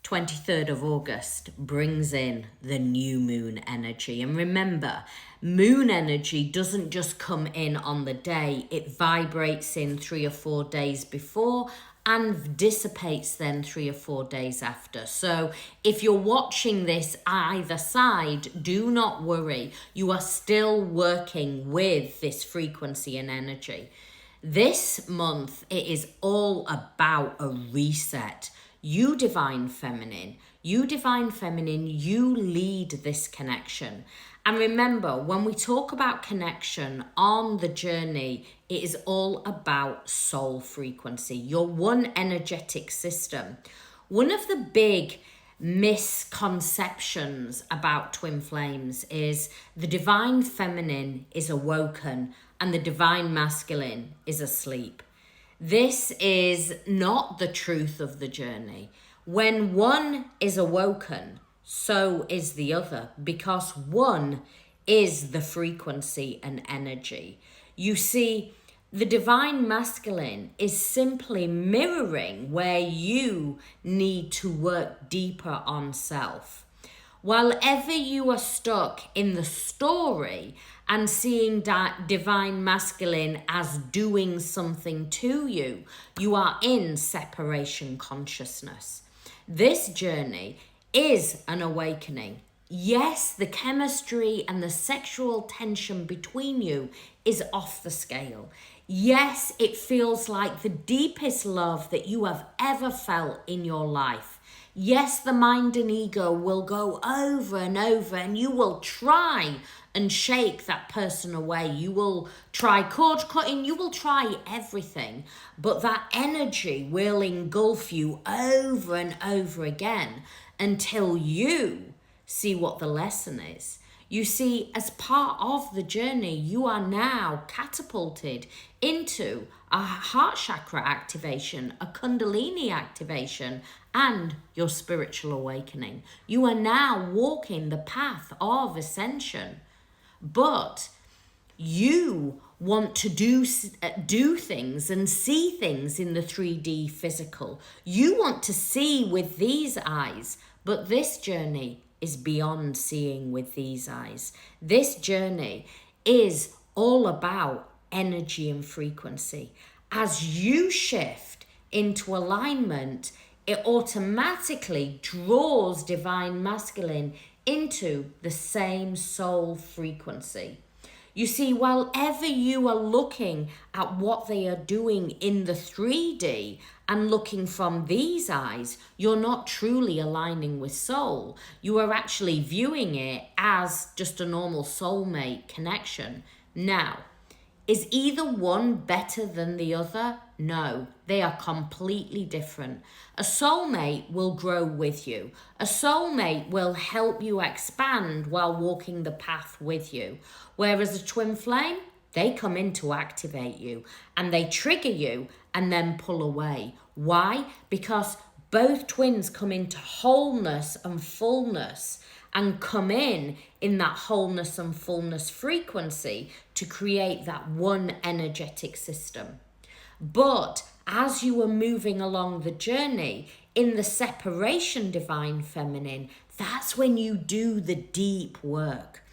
23rd of August brings in the new moon energy. And remember, moon energy doesn't just come in on the day, it vibrates in 3 or 4 days before and dissipates then 3 or 4 days after. So if you're watching this either side, do not worry. You are still working with this frequency and energy. This month, it is all about a reset. You divine feminine, you lead this connection. And remember, when we talk about connection on the journey, it is all about soul frequency, your one energetic system. One of the big misconceptions about twin flames is the divine feminine is awoken and the divine masculine is asleep. This is not the truth of the journey. When one is awoken, so is the other, because one is the frequency and energy. You see, the divine masculine is simply mirroring where you need to work deeper on self. While ever you are stuck in the story and seeing that divine masculine as doing something to you, you are in separation consciousness. This journey is an awakening. Yes, the chemistry and the sexual tension between you is off the scale. Yes, it feels like the deepest love that you have ever felt in your life. Yes, the mind and ego will go over and over and you will try and shake that person away. You will try cord cutting, you will try everything, but that energy will engulf you over and over again until you see what the lesson is. You see, as part of the journey, you are now catapulted into a heart chakra activation, a kundalini activation, and your spiritual awakening. You are now walking the path of ascension, but you want to do things and see things in the 3D physical. You want to see with these eyes, but this journey is beyond seeing with these eyes. This journey is all about energy and frequency. As you shift into alignment, it automatically draws divine masculine into the same soul frequency. You see, while ever you are looking at what they are doing in the 3D and looking from these eyes, you're not truly aligning with soul. You are actually viewing it as just a normal soulmate connection. Now, is either one better than the other? No, they are completely different. A soulmate will grow with you. A soulmate will help you expand while walking the path with you. Whereas a twin flame, they come in to activate you and they trigger you and then pull away. Why? Because both twins come into wholeness and fullness and come in that wholeness and fullness frequency to create that one energetic system. But as you are moving along the journey in the separation divine feminine, that's when you do the deep work.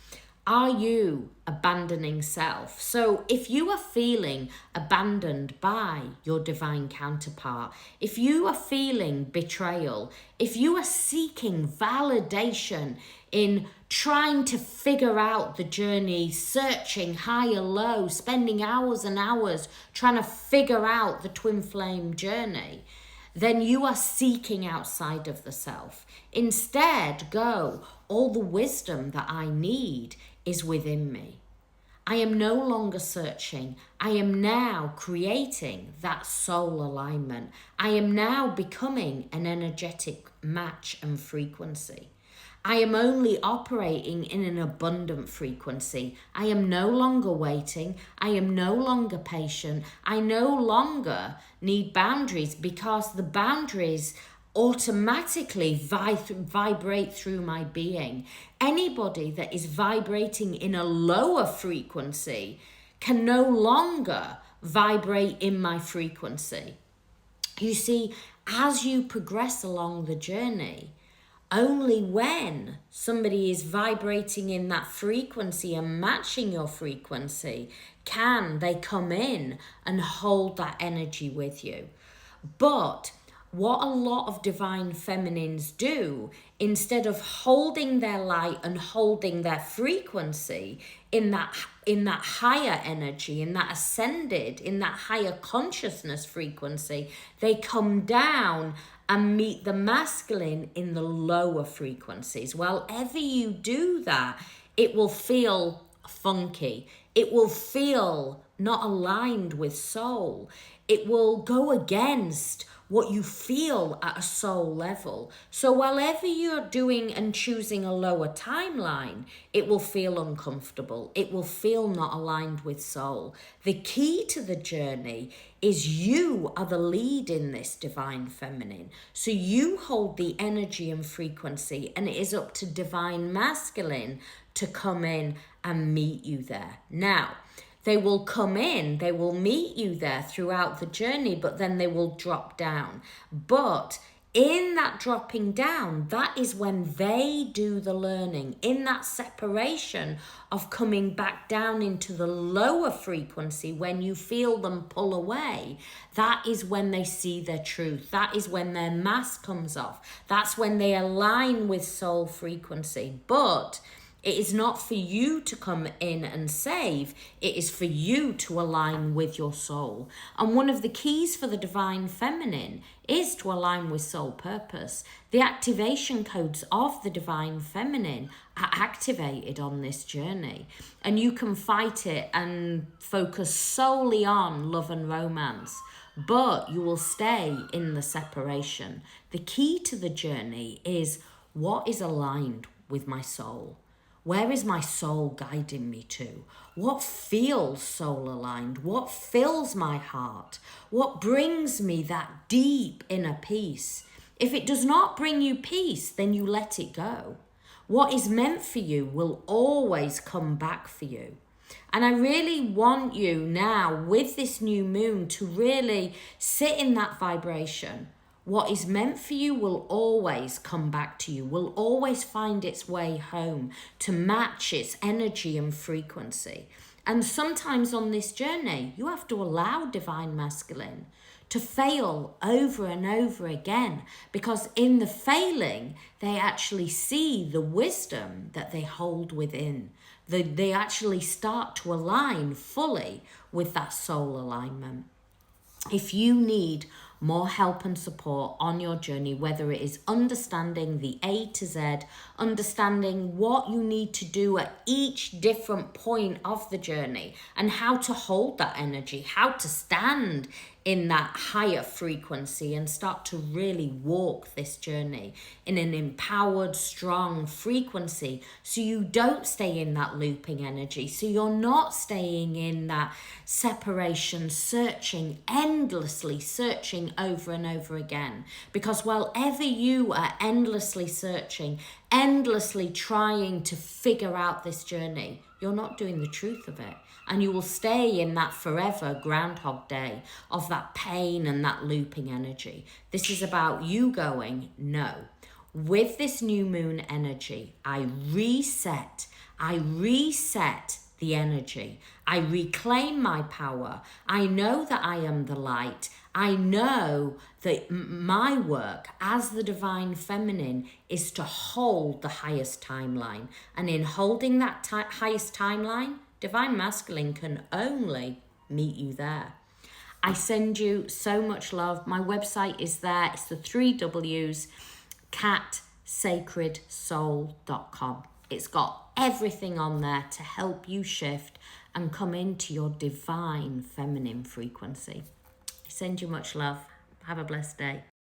Are you abandoning self? So if you are feeling abandoned by your divine counterpart, if you are feeling betrayal, if you are seeking validation in trying to figure out the journey, searching high or low, spending hours and hours trying to figure out the twin flame journey, then you are seeking outside of the self. Instead, go, all the wisdom that I need is within me. I am no longer searching. I am now creating that soul alignment. I am now becoming an energetic match and frequency. I am only operating in an abundant frequency. I am no longer waiting. I am no longer patient. I no longer need boundaries because the boundaries automatically vibrate through my being. Anybody that is vibrating in a lower frequency can no longer vibrate in my frequency. You see, as you progress along the journey, only when somebody is vibrating in that frequency and matching your frequency can they come in and hold that energy with you. But what a lot of divine feminines do, instead of holding their light and holding their frequency in that higher energy, in that ascended, in that higher consciousness frequency, they come down and meet the masculine in the lower frequencies. Well, ever you do that, it will feel funky. It will feel not aligned with soul. It will go against what you feel at a soul level. So whatever you're doing and choosing a lower timeline, it will feel uncomfortable. It will feel not aligned with soul. The key to the journey is you are the lead in this divine feminine. So you hold the energy and frequency, and it is up to divine masculine to come in and meet you there. Now, they will come in, they will meet you there throughout the journey, but then they will drop down. But in that dropping down, that is when they do the learning. In that separation of coming back down into the lower frequency, when you feel them pull away, that is when they see their truth. That is when their mask comes off. That's when they align with soul frequency. But it is not for you to come in and save. It is for you to align with your soul. And one of the keys for the divine feminine is to align with soul purpose. The activation codes of the divine feminine are activated on this journey. And you can fight it and focus solely on love and romance, but you will stay in the separation. The key to the journey is what is aligned with my soul. Where is my soul guiding me to? What feels soul aligned? What fills my heart? What brings me that deep inner peace? If it does not bring you peace, then you let it go. What is meant for you will always come back for you. And I really want you now, with this new moon, to really sit in that vibration. What is meant for you will always come back to you, will always find its way home to match its energy and frequency. And sometimes on this journey, you have to allow divine masculine to fail over and over again, because in the failing, they actually see the wisdom that they hold within. They actually start to align fully with that soul alignment. If you need more help and support on your journey, whether it is understanding the A to Z, understanding what you need to do at each different point of the journey, and how to hold that energy, how to stand in that higher frequency and start to really walk this journey in an empowered, strong frequency, so you don't stay in that looping energy, so you're not staying in that separation, searching, endlessly searching over and over again. Because wherever you are endlessly searching, endlessly trying to figure out this journey, you're not doing the truth of it. And you will stay in that forever Groundhog Day of that pain and that looping energy. This is about you going, no. With this new moon energy, I reset the energy. I reclaim my power. I know that I am the light. I know that my work as the divine feminine is to hold the highest timeline. And in holding that highest timeline, divine masculine can only meet you there. I send you so much love. My website is there. It's the 3 W's, catsacredsoul.com. It's got everything on there to help you shift and come into your divine feminine frequency. I send you much love. Have a blessed day.